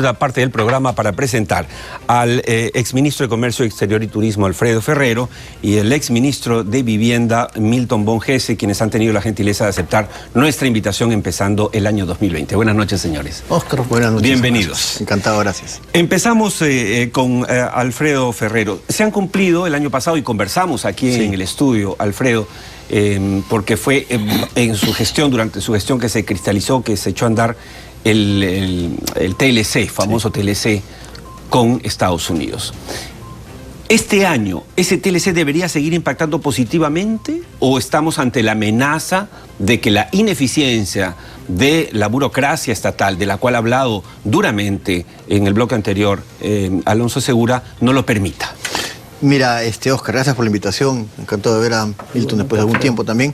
segunda parte del programa para presentar al exministro de Comercio Exterior y Turismo, Alfredo Ferrero, y el exministro de Vivienda, Milton Bonjese, quienes han tenido la gentileza de aceptar nuestra invitación empezando el año 2020. Buenas noches, señores. Óscar, buenas noches. Bienvenidos. Gracias. Encantado, gracias. Empezamos con Alfredo Ferrero. Se han cumplido el año pasado, y conversamos aquí en el estudio, Alfredo, porque fue en su gestión, durante su gestión, que se cristalizó, que se echó a andar el TLC, famoso TLC, con Estados Unidos. ¿Este año ese TLC debería seguir impactando positivamente o estamos ante la amenaza de que la ineficiencia de la burocracia estatal, de la cual ha hablado duramente en el bloque anterior Alonso Segura, no lo permita? Mira, Óscar, gracias por la invitación. Encantado de ver a Milton después de algún tiempo también.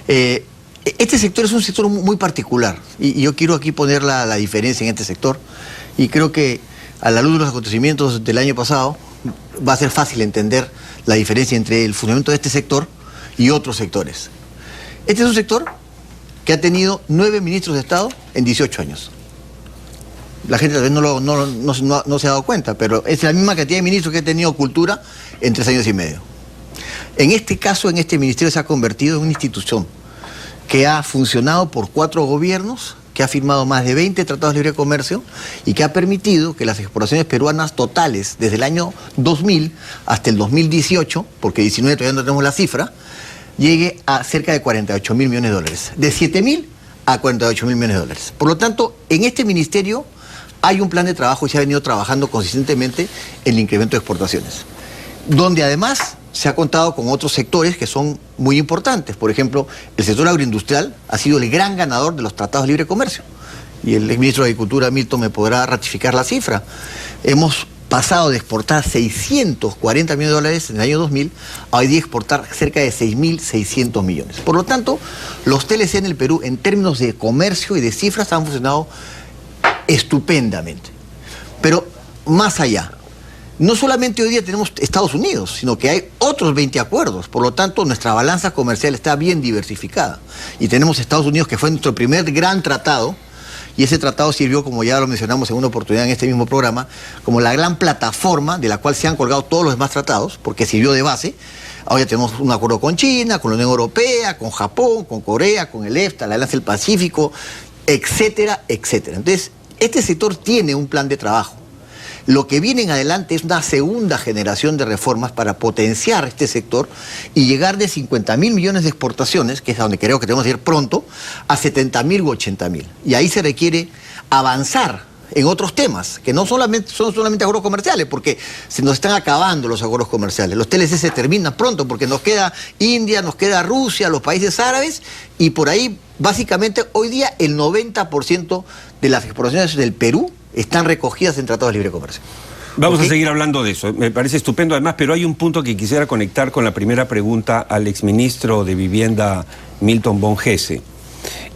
Este sector es un sector muy particular y yo quiero aquí poner la diferencia en este sector, y creo que a la luz de los acontecimientos del año pasado va a ser fácil entender la diferencia entre el fundamento de este sector y otros sectores. Este es un sector que ha tenido 9 ministros de Estado en 18 años. La gente tal vez no se ha dado cuenta, pero es la misma cantidad de ministros que ha tenido Cultura en 3 años y medio. En este caso, en este ministerio se ha convertido en una institución que ha funcionado por 4 gobiernos, que ha firmado más de 20 tratados de libre comercio y que ha permitido que las exportaciones peruanas totales desde el año 2000 hasta el 2018, porque 19 todavía no tenemos la cifra, llegue a cerca de 48.000 millones de dólares. De 7.000 a 48.000 millones de dólares. Por lo tanto, en este ministerio hay un plan de trabajo y se ha venido trabajando consistentemente en el incremento de exportaciones, donde además se ha contado con otros sectores que son muy importantes. Por ejemplo, el sector agroindustrial ha sido el gran ganador de los tratados de libre comercio. Y el exministro de Agricultura, Milton, me podrá ratificar la cifra. Hemos pasado de exportar 640 millones de dólares en el año 2000 a hoy día exportar cerca de 6.600 millones. Por lo tanto, los TLC en el Perú, en términos de comercio y de cifras, han funcionado estupendamente. Pero más allá, no solamente hoy día tenemos Estados Unidos, sino que hay otros 20 acuerdos. Por lo tanto, nuestra balanza comercial está bien diversificada. Y tenemos Estados Unidos, que fue nuestro primer gran tratado, y ese tratado sirvió, como ya lo mencionamos en una oportunidad en este mismo programa, como la gran plataforma de la cual se han colgado todos los demás tratados, porque sirvió de base. Ahora ya tenemos un acuerdo con China, con la Unión Europea, con Japón, con Corea, con el EFTA, la Alianza del Pacífico, etcétera, etcétera. Entonces, este sector tiene un plan de trabajo. Lo que viene en adelante es una segunda generación de reformas para potenciar este sector y llegar de 50.000 millones de exportaciones, que es a donde creo que tenemos que ir pronto, a 70.000 u 80.000. Y ahí se requiere avanzar en otros temas, que no son solamente acuerdos comerciales, porque se nos están acabando los acuerdos comerciales. Los TLC se terminan pronto porque nos queda India, nos queda Rusia, los países árabes, y por ahí básicamente hoy día el 90% de las exportaciones del Perú están recogidas en tratados de libre comercio. Vamos a seguir hablando de eso, me parece estupendo además, pero hay un punto que quisiera conectar con la primera pregunta al exministro de Vivienda, Milton Bonjese.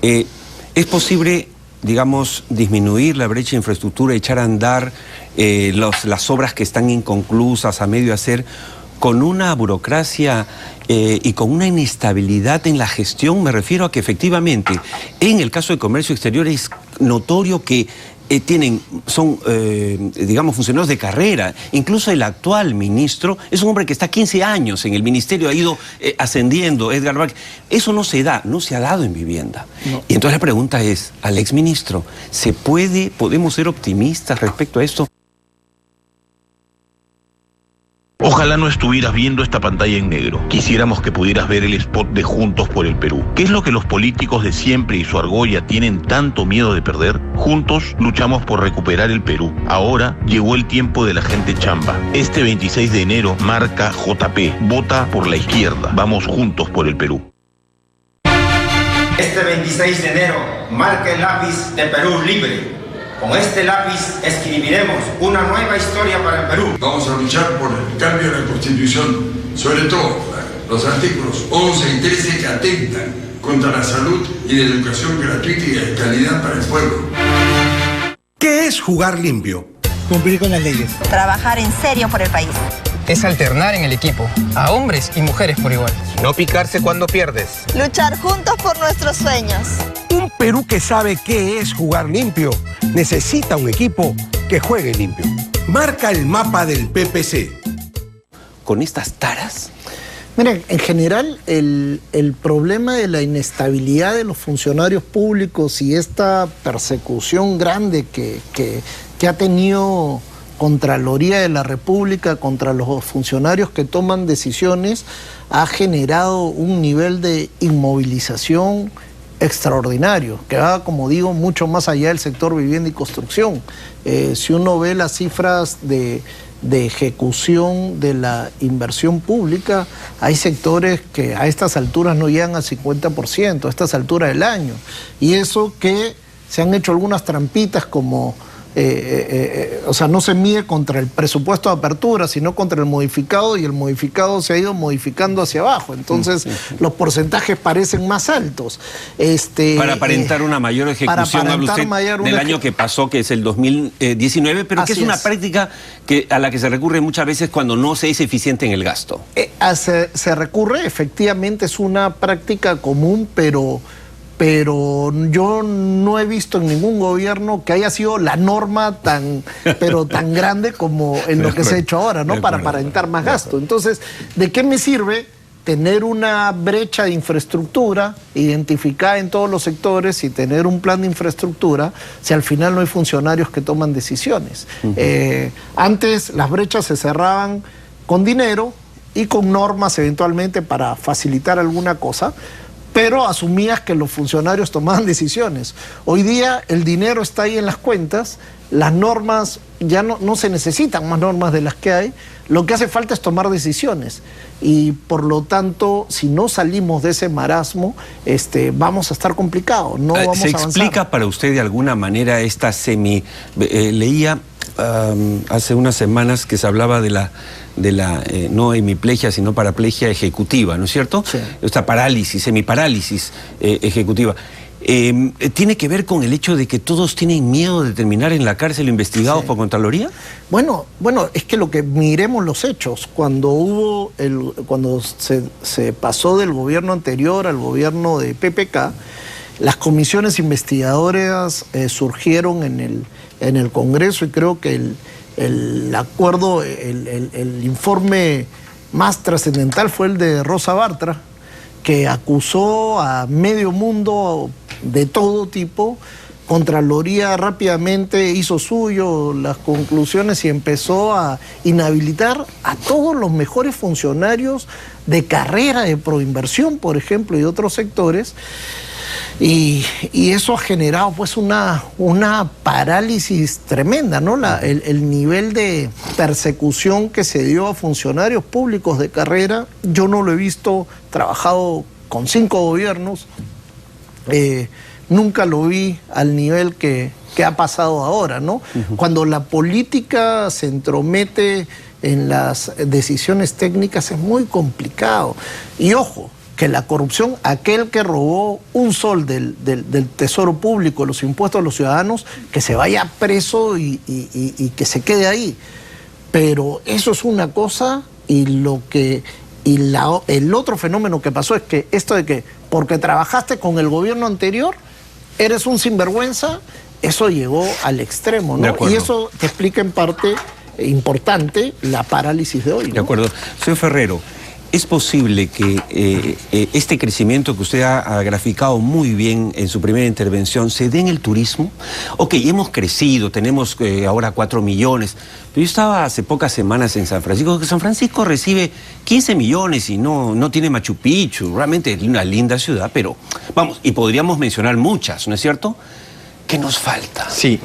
¿Es posible, digamos, disminuir la brecha de infraestructura, echar a andar las obras que están inconclusas, a medio hacer, con una burocracia y con una inestabilidad en la gestión? Me refiero a que efectivamente, en el caso de comercio exterior es notorio que son, digamos, funcionarios de carrera. Incluso el actual ministro es un hombre que está 15 años en el ministerio, ha ido ascendiendo, Edgar Vázquez. Eso no se ha dado en vivienda. No. Y entonces la pregunta es, al exministro, ¿podemos ser optimistas respecto a esto? Ojalá no estuvieras viendo esta pantalla en negro. Quisiéramos que pudieras ver el spot de Juntos por el Perú. ¿Qué es lo que los políticos de siempre y su argolla tienen tanto miedo de perder? Juntos luchamos por recuperar el Perú. Ahora llegó el tiempo de la gente chamba. Este 26 de enero marca JP. Vota por la izquierda. Vamos juntos por el Perú. Este 26 de enero marca el lápiz de Perú libre. Con este lápiz escribiremos una nueva historia para el Perú. Vamos a luchar por el cambio de la Constitución, sobre todo los artículos 11 y 13 que atentan contra la salud y la educación gratuita y de calidad para el pueblo. ¿Qué es jugar limpio? Cumplir con las leyes. Trabajar en serio por el país. Es alternar en el equipo, a hombres y mujeres por igual. No picarse cuando pierdes. Luchar juntos por nuestros sueños. Un Perú que sabe qué es jugar limpio necesita un equipo que juegue limpio. Marca el mapa del PPC. ¿Con estas taras? Miren, en general el problema de la inestabilidad de los funcionarios públicos y esta persecución grande que ha tenido Contraloría de la República contra los funcionarios que toman decisiones ha generado un nivel de inmovilización extraordinario, que va, como digo, mucho más allá del sector vivienda y construcción. Si uno ve las cifras de ejecución de la inversión pública, hay sectores que a estas alturas no llegan al 50%, a estas alturas del año. Y eso que se han hecho algunas trampitas como... o sea, no se mide contra el presupuesto de apertura, sino contra el modificado, y el modificado se ha ido modificando hacia abajo. Entonces, los porcentajes parecen más altos. Para aparentar una mayor ejecución, habla usted del año que pasó, que es el 2019, pero que es una práctica a la que se recurre muchas veces cuando no se es eficiente en el gasto. Se recurre, efectivamente es una práctica común, pero yo no he visto en ningún gobierno que haya sido la norma tan grande como en lo que se ha hecho ahora, ¿no? Para aparentar más gasto. Entonces, ¿de qué me sirve tener una brecha de infraestructura identificada en todos los sectores y tener un plan de infraestructura si al final no hay funcionarios que toman decisiones? Antes las brechas se cerraban con dinero y con normas eventualmente para facilitar alguna cosa, pero asumías que los funcionarios tomaban decisiones. Hoy día el dinero está ahí en las cuentas, las normas, ya no se necesitan más normas de las que hay, lo que hace falta es tomar decisiones. Y por lo tanto, si no salimos de ese marasmo, vamos a estar complicados, no vamos a avanzar. ¿Se explica para usted de alguna manera esta leía hace unas semanas que se hablaba de la no hemiplegia, sino paraplegia ejecutiva, ¿no es cierto? Sí. Esta parálisis, semiparálisis ejecutiva. ¿Tiene que ver con el hecho de que todos tienen miedo de terminar en la cárcel investigados por Contraloría? Bueno, es que lo que miremos los hechos, cuando se pasó del gobierno anterior al gobierno de PPK, las comisiones investigadoras surgieron en el Congreso, y creo que el acuerdo, el informe más trascendental fue el de Rosa Bartra, que acusó a medio mundo de todo tipo. Contraloría rápidamente hizo suyo las conclusiones y empezó a inhabilitar a todos los mejores funcionarios de carrera, de Proinversión, por ejemplo, y de otros sectores. Y eso ha generado pues una parálisis tremenda, ¿no? El nivel de persecución que se dio a funcionarios públicos de carrera, yo no lo he visto, trabajado con 5 gobiernos, nunca lo vi al nivel que ha pasado ahora, ¿no? Cuando la política se entromete en las decisiones técnicas es muy complicado. Y ojo, que la corrupción, aquel que robó un sol del tesoro público, los impuestos de los ciudadanos, que se vaya preso y que se quede ahí. Pero eso es una cosa, y el otro fenómeno que pasó es que esto de que porque trabajaste con el gobierno anterior, eres un sinvergüenza, eso llegó al extremo, ¿no? Y eso te explica en parte importante la parálisis de hoy, ¿no? De acuerdo. Señor Ferrero, ¿es posible que este crecimiento que usted ha graficado muy bien en su primera intervención se dé en el turismo? Ok, hemos crecido, tenemos ahora 4 millones, pero yo estaba hace pocas semanas en San Francisco, que San Francisco recibe 15 millones y no tiene Machu Picchu, realmente es una linda ciudad, pero vamos, y podríamos mencionar muchas, ¿no es cierto? ¿Qué nos falta? Sí,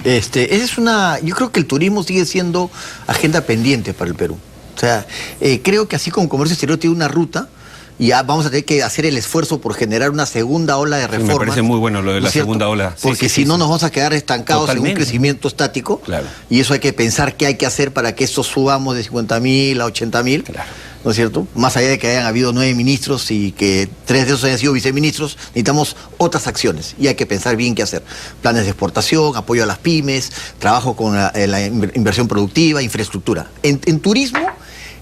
yo creo que el turismo sigue siendo agenda pendiente para el Perú. O sea, creo que así como Comercio Exterior tiene una ruta, y ya vamos a tener que hacer el esfuerzo por generar una segunda ola de reformas. Me parece muy bueno lo de la segunda ola. Porque si no nos vamos a quedar estancados en un crecimiento estático. Claro. Y eso hay que pensar qué hay que hacer para que esto subamos de 50.000 a 80.000. Claro. ¿No es cierto? Más allá de que hayan habido 9 ministros y que 3 de esos hayan sido viceministros, necesitamos otras acciones y hay que pensar bien qué hacer. Planes de exportación, apoyo a las pymes, trabajo con la inversión productiva, infraestructura. En turismo,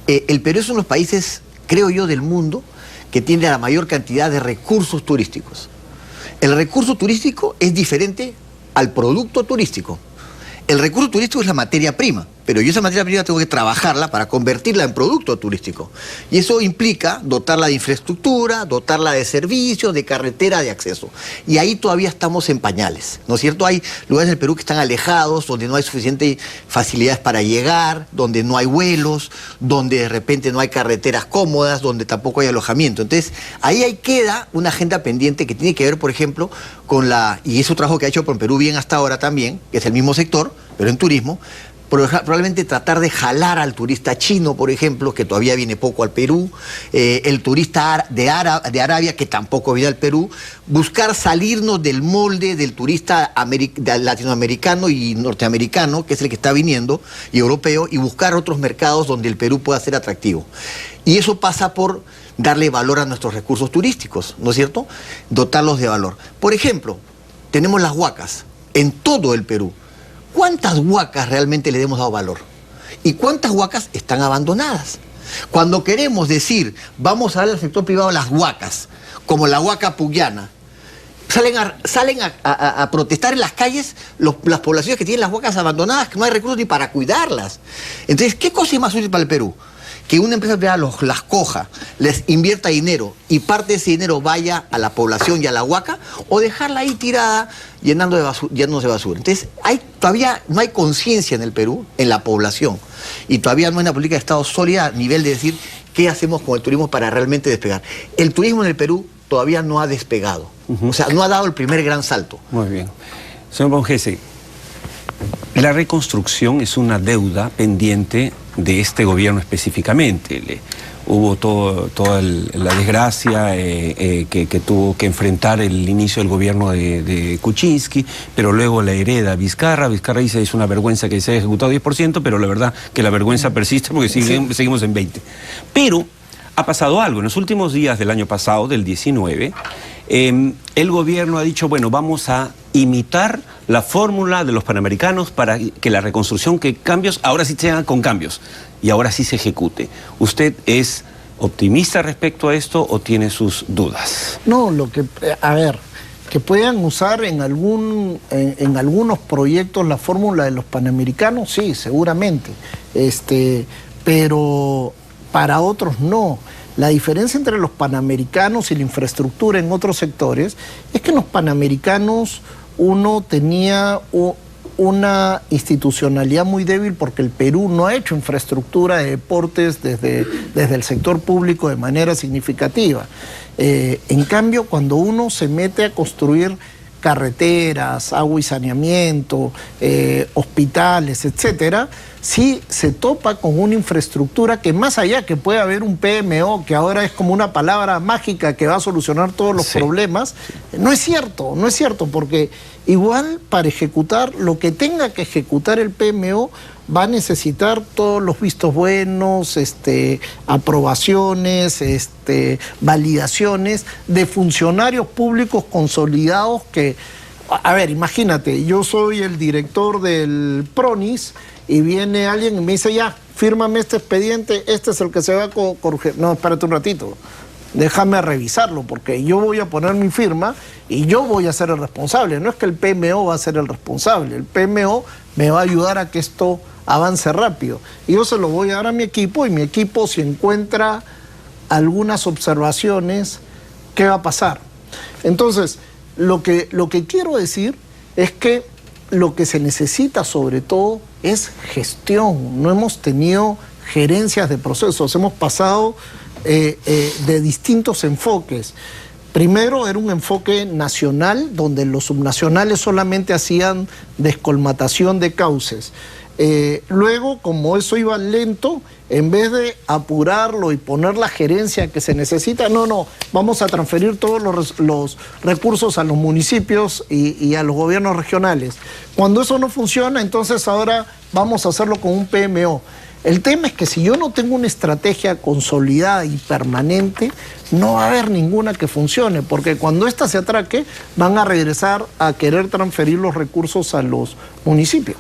el Perú es uno de los países, creo yo, del mundo que tiene la mayor cantidad de recursos turísticos. El recurso turístico es diferente al producto turístico. el recurso turístico es la materia prima, pero yo esa materia prima tengo que trabajarla para convertirla en producto turístico. Y eso implica dotarla de infraestructura, dotarla de servicios, de carretera, de acceso. Y ahí todavía estamos en pañales, ¿no es cierto? Hay lugares del Perú que están alejados, donde no hay suficientes facilidades para llegar, donde no hay vuelos, donde de repente no hay carreteras cómodas, donde tampoco hay alojamiento. Entonces, ahí queda una agenda pendiente que tiene que ver, por ejemplo, con y es un trabajo que ha hecho por Perú Bien hasta ahora también, que es el mismo sector, pero en turismo, probablemente tratar de jalar al turista chino, por ejemplo, que todavía viene poco al Perú, el turista de Arabia, que tampoco viene al Perú, buscar salirnos del molde del turista latinoamericano y norteamericano, que es el que está viniendo, y europeo, y buscar otros mercados donde el Perú pueda ser atractivo. Y eso pasa por darle valor a nuestros recursos turísticos, ¿no es cierto? Dotarlos de valor. Por ejemplo, tenemos las huacas en todo el Perú. ¿Cuántas huacas realmente le hemos dado valor? ¿Y cuántas huacas están abandonadas? Cuando queremos decir, vamos a darle al sector privado las huacas, como la huaca pugliana, salen a protestar en las calles las poblaciones que tienen las huacas abandonadas, que no hay recursos ni para cuidarlas. Entonces, ¿qué cosa es más útil para el Perú? Que una empresa privada las coja, les invierta dinero y parte de ese dinero vaya a la población y a la huaca, o dejarla ahí tirada llenándose de basura. Entonces, todavía no hay conciencia en el Perú, en la población, y todavía no hay una política de Estado sólida a nivel de decir qué hacemos con el turismo para realmente despegar. El turismo en el Perú todavía no ha despegado, o sea, no ha dado el primer gran salto. Muy bien. Señor Bonjese, la reconstrucción es una deuda pendiente de este gobierno específicamente. Hubo toda la desgracia que tuvo que enfrentar el inicio del gobierno de Kuczynski, pero luego la hereda Vizcarra. Vizcarra dice es una vergüenza que se haya ejecutado 10%, pero la verdad que la vergüenza persiste porque seguimos en 20%. Pero ha pasado algo. En los últimos días del año pasado, del 19, el gobierno ha dicho, bueno, vamos a imitar la fórmula de los panamericanos para que la reconstrucción, que cambios, ahora sí se hagan con cambios y ahora sí se ejecute. ¿Usted es optimista respecto a esto o tiene sus dudas? No, a ver, que puedan usar en algunos proyectos la fórmula de los panamericanos, sí, seguramente, pero para otros no. La diferencia entre los panamericanos y la infraestructura en otros sectores es que en los panamericanos uno tenía una institucionalidad muy débil porque el Perú no ha hecho infraestructura de deportes desde el sector público de manera significativa. En cambio, cuando uno se mete a construir carreteras, agua y saneamiento, hospitales, etcétera, sí se topa con una infraestructura que más allá que puede haber un PMO, que ahora es como una palabra mágica que va a solucionar todos los problemas, no es cierto, porque igual para ejecutar lo que tenga que ejecutar el PMO va a necesitar todos los vistos buenos, aprobaciones, validaciones de funcionarios públicos consolidados que, a ver, imagínate, yo soy el director del PRONIS y viene alguien y me dice, ya, fírmame este expediente, este es el que se va a corregir. No, espérate un ratito, déjame revisarlo, porque yo voy a poner mi firma y yo voy a ser el responsable. No es que el PMO va a ser el responsable, el PMO me va a ayudar a que esto avance rápido. Y yo se lo voy a dar a mi equipo, y mi equipo, si encuentra algunas observaciones, ¿qué va a pasar? Entonces, lo que quiero decir es que lo que se necesita sobre todo es gestión. No hemos tenido gerencias de procesos, hemos pasado de distintos enfoques. Primero era un enfoque nacional, donde los subnacionales solamente hacían descolmatación de cauces. Luego, como eso iba lento, en vez de apurarlo y poner la gerencia que se necesita, no, vamos a transferir todos los recursos a los municipios y a los gobiernos regionales. Cuando eso no funciona, entonces ahora vamos a hacerlo con un PMO. El tema es que si yo no tengo una estrategia consolidada y permanente, no va a haber ninguna que funcione, porque cuando ésta se atraque, van a regresar a querer transferir los recursos a los municipios.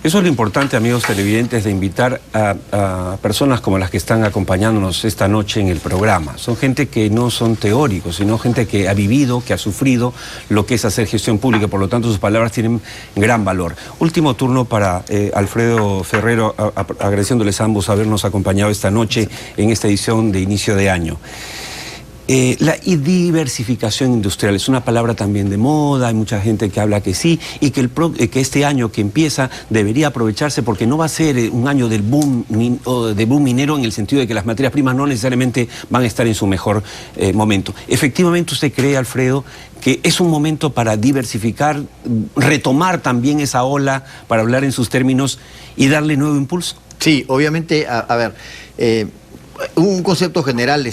Eso es lo importante, amigos televidentes, de invitar a personas como las que están acompañándonos esta noche en el programa. Son gente que no son teóricos, sino gente que ha vivido, que ha sufrido lo que es hacer gestión pública, por lo tanto sus palabras tienen gran valor. Último turno para Alfredo Ferrero, agradeciéndoles a ambos habernos acompañado esta noche en esta edición de inicio de año. La diversificación industrial es una palabra también de moda, hay mucha gente que habla que sí, y que, que este año que empieza debería aprovecharse porque no va a ser un año del boom minero en el sentido de que las materias primas no necesariamente van a estar en su mejor momento. Efectivamente, ¿usted cree, Alfredo, que es un momento para diversificar, retomar también esa ola, para hablar en sus términos, y darle nuevo impulso? Sí, obviamente, a ver... un concepto general,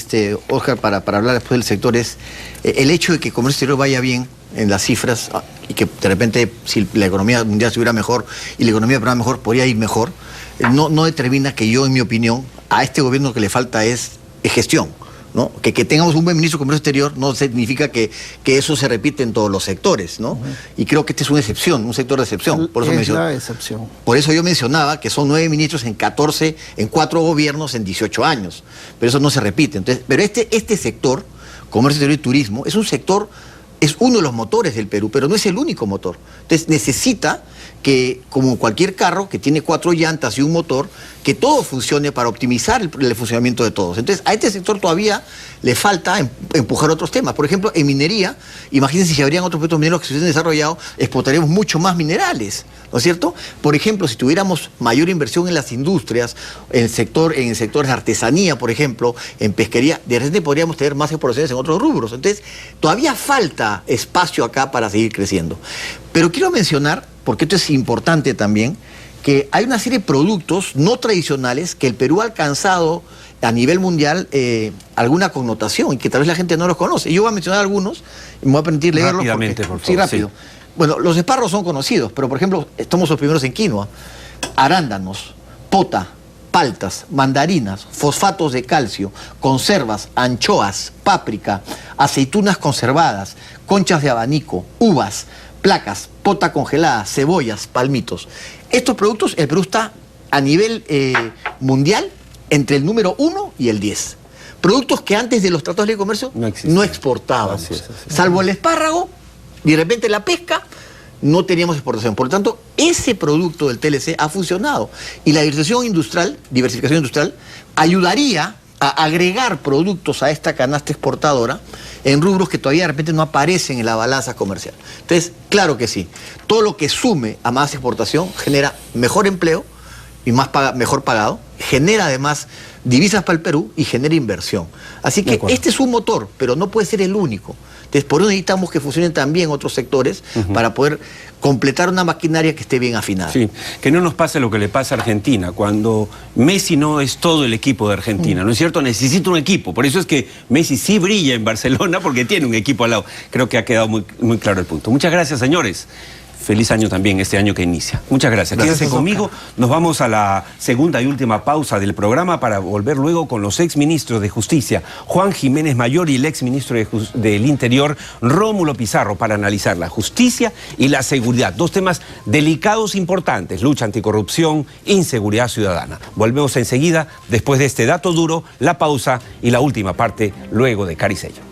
Oscar, para hablar después del sector es el hecho de que el comercio exterior vaya bien en las cifras y que de repente si la economía mundial estuviera mejor y la economía peruana mejor, podría ir mejor, no determina que yo, en mi opinión, a este gobierno que le falta es gestión, ¿no? Que tengamos un buen ministro de Comercio Exterior no significa que eso se repite en todos los sectores, ¿no? Y creo que este es una excepción, un sector de excepción. Por eso es la excepción. Por eso yo mencionaba que son 9 ministros en 4 gobiernos en 18 años. Pero eso no se repite. Entonces, pero este sector, Comercio Exterior y Turismo, es un sector, es uno de los motores del Perú, pero no es el único motor. Entonces necesita que, como cualquier carro que tiene 4 llantas y un motor, que todo funcione para optimizar el funcionamiento de todos. Entonces, a este sector todavía le falta empujar otros temas. Por ejemplo, en minería, imagínense si habrían otros proyectos mineros que se hubiesen desarrollado, exportaríamos mucho más minerales, ¿no es cierto? Por ejemplo, si tuviéramos mayor inversión en las industrias, en sectores de artesanía, por ejemplo, en pesquería, de repente podríamos tener más exportaciones en otros rubros. Entonces, todavía falta espacio acá para seguir creciendo. Pero quiero mencionar, porque esto es importante también, que hay una serie de productos no tradicionales que el Perú ha alcanzado a nivel mundial alguna connotación y que tal vez la gente no los conoce. Yo voy a mencionar algunos y me voy a permitir leerlos. Rápidamente, por favor. Sí, rápido. Sí. Bueno, los espárragos son conocidos, pero por ejemplo, estamos los primeros en quinoa, arándanos, pota, paltas, mandarinas, fosfatos de calcio, conservas, anchoas, páprica, aceitunas conservadas, conchas de abanico, uvas, placas, pota congelada, cebollas, palmitos. Estos productos, el Perú está a nivel mundial entre el número 1 y el 10. Productos que antes de los tratados de libre comercio no exportábamos. Así es. Salvo el espárrago y de repente la pesca, no teníamos exportación. Por lo tanto, ese producto del TLC ha funcionado. Y la diversificación industrial, ayudaría a agregar productos a esta canasta exportadora en rubros que todavía de repente no aparecen en la balanza comercial. Entonces, claro que sí, todo lo que sume a más exportación genera mejor empleo y mejor pagado, genera además divisas para el Perú y genera inversión. Así que este es un motor, pero no puede ser el único. Entonces, por eso necesitamos que funcionen también otros sectores para poder completar una maquinaria que esté bien afinada. Sí, que no nos pase lo que le pasa a Argentina, cuando Messi no es todo el equipo de Argentina, ¿no es cierto? Necesita un equipo, por eso es que Messi sí brilla en Barcelona, porque tiene un equipo al lado. Creo que ha quedado muy claro el punto. Muchas gracias, señores. Feliz año también, este año que inicia. Muchas gracias. Quédense conmigo. Nos vamos a la segunda y última pausa del programa para volver luego con los exministros de Justicia, Juan Jiménez Mayor, y el exministro del Interior, Rómulo Pizarro, para analizar la justicia y la seguridad. Dos temas delicados, importantes: lucha anticorrupción, inseguridad ciudadana. Volvemos enseguida, después de este dato duro, la pausa y la última parte, luego de Caricello.